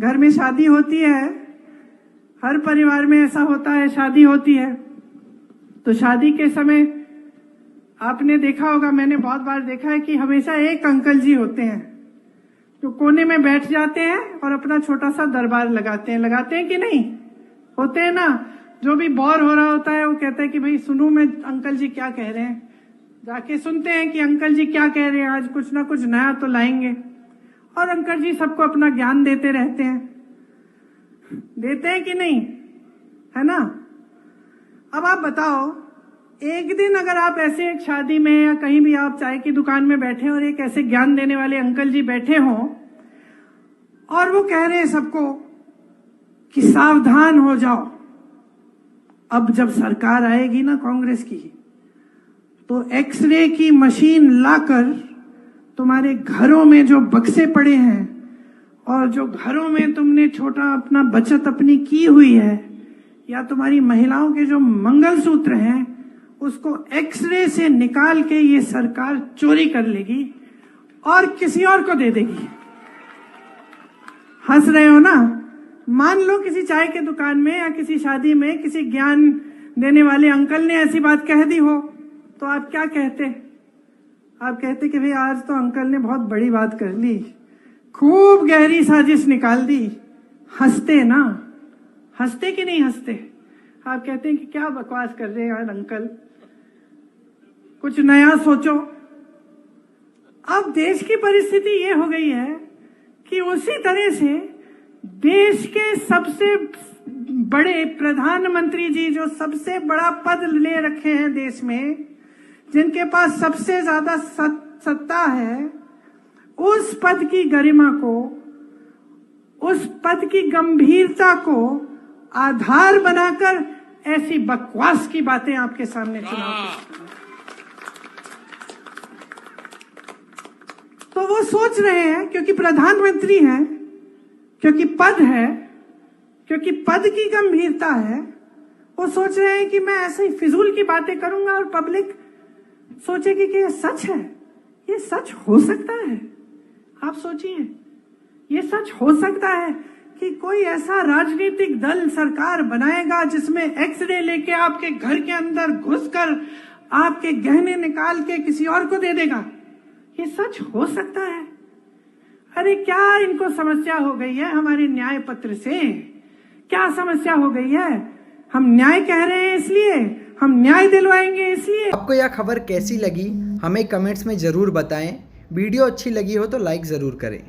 घर में शादी होती है, हर परिवार में ऐसा होता है, शादी होती है तो शादी के समय आपने देखा होगा, मैंने बहुत बार देखा है कि हमेशा एक अंकल जी होते हैं जो कोने में बैठ जाते हैं और अपना छोटा सा दरबार लगाते हैं कि नहीं? होते हैं ना। जो भी बोर हो रहा होता है वो कहता है कि भाई सुनूं मैं अंकल जी क्या कह रहे हैं। जाके सुनते हैं कि अंकल जी क्या कह रहे हैं, आज कुछ ना कुछ नया तो लाएंगे। और अंकल जी सबको अपना ज्ञान देते रहते हैं, देते हैं कि नहीं, है ना? अब आप बताओ, एक दिन अगर आप ऐसे एक शादी में या कहीं भी आप चाय की दुकान में बैठे और एक ऐसे ज्ञान देने वाले अंकल जी बैठे हों और वो कह रहे हैं सबको कि सावधान हो जाओ, अब जब सरकार आएगी ना कांग्रेस की तो एक्सरे की मशीन लाकर तुम्हारे घरों में जो बक्से पड़े हैं और जो घरों में तुमने छोटा अपना बचत अपनी की हुई है या तुम्हारी महिलाओं के जो मंगलसूत्र हैं उसको एक्सरे से निकाल के ये सरकार चोरी कर लेगी और किसी और को दे देगी। हंस रहे हो ना? मान लो किसी चाय के दुकान में या किसी शादी में किसी ज्ञान देने वाले अंकल ने ऐसी बात कह दी हो तो आप क्या कहते? आप कहते कि भाई आज तो अंकल ने बहुत बड़ी बात कर ली, खूब गहरी साजिश निकाल दी। हंसते ना? हंसते कि नहीं हंसते? आप कहते हैं कि क्या बकवास कर रहे हैं यार अंकल, कुछ नया सोचो। अब देश की परिस्थिति ये हो गई है कि उसी तरह से देश के सबसे बड़े प्रधानमंत्री जी जो सबसे बड़ा पद ले रखे हैं देश में, जिनके पास सबसे ज्यादा सत्ता है, उस पद की गरिमा को, उस पद की गंभीरता को आधार बनाकर ऐसी बकवास की बातें आपके सामने चुनाव। तो वो सोच रहे हैं क्योंकि प्रधानमंत्री हैं, क्योंकि पद है, क्योंकि पद की गंभीरता है, वो सोच रहे हैं कि मैं ऐसे ही फिजूल की बातें करूंगा और पब्लिक सोचेगी कि ये सच है। ये सच हो सकता है? आप सोचिए, ये सच हो सकता है कि कोई ऐसा राजनीतिक दल सरकार बनाएगा जिसमें एक्सरे लेके आपके घर के अंदर घुसकर आपके गहने निकाल के किसी और को दे देगा? ये सच हो सकता है? अरे क्या इनको समस्या हो गई है हमारे न्याय पत्र से? क्या समस्या हो गई है? हम न्याय कह रहे हैं इसलिए, हम न्याय दिलवाएंगे इसलिए। आपको यह खबर कैसी लगी हमें कमेंट्स में ज़रूर बताएं। वीडियो अच्छी लगी हो तो लाइक ज़रूर करें।